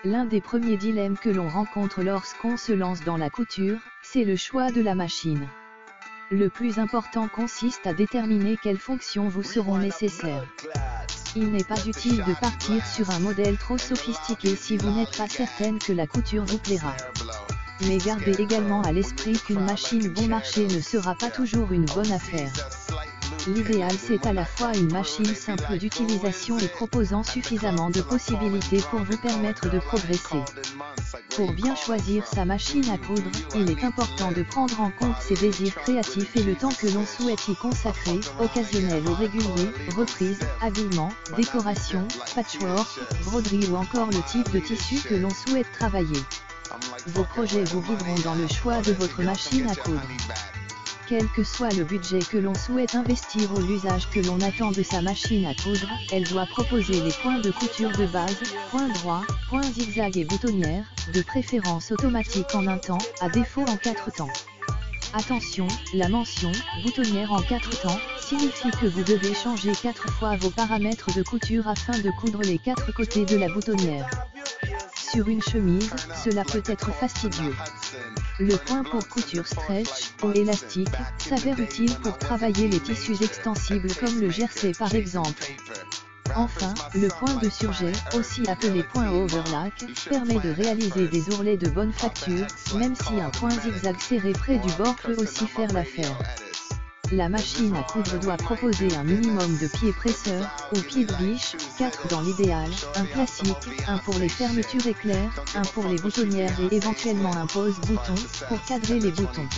L'un des premiers dilemmes que l'on rencontre lorsqu'on se lance dans la couture, c'est le choix de la machine. Le plus important consiste à déterminer quelles fonctions vous seront nécessaires. Il n'est pas utile de partir sur un modèle trop sophistiqué si vous n'êtes pas certaine que la couture vous plaira. Mais gardez également à l'esprit qu'une machine bon marché ne sera pas toujours une bonne affaire. L'idéal c'est à la fois une machine simple d'utilisation et proposant suffisamment de possibilités pour vous permettre de progresser. Pour bien choisir sa machine à coudre, il est important de prendre en compte ses désirs créatifs et le temps que l'on souhaite y consacrer, occasionnel ou régulier, reprise, habillement, décoration, patchwork, broderie ou encore le type de tissu que l'on souhaite travailler. Vos projets vous guideront dans le choix de votre machine à coudre. Quel que soit le budget que l'on souhaite investir ou l'usage que l'on attend de sa machine à coudre, elle doit proposer les points de couture de base, points droits, points zigzag et boutonnières, de préférence automatique en un temps, à défaut en 4 temps. Attention, la mention « boutonnière en 4 temps » signifie que vous devez changer 4 fois vos paramètres de couture afin de coudre les 4 côtés de la boutonnière. Sur une chemise, cela peut être fastidieux. Le point pour couture stretch, ou élastique, s'avère utile pour travailler les tissus extensibles comme le jersey par exemple. Enfin, le point de surjet, aussi appelé point overlock, permet de réaliser des ourlets de bonne facture, même si un point zigzag serré près du bord peut aussi faire l'affaire. La machine à coudre doit proposer un minimum de pieds presseurs, ou pieds de biche, 4 dans l'idéal, un classique, un pour les fermetures éclairs, un pour les boutonnières et éventuellement un pose-bouton, pour cadrer les boutons.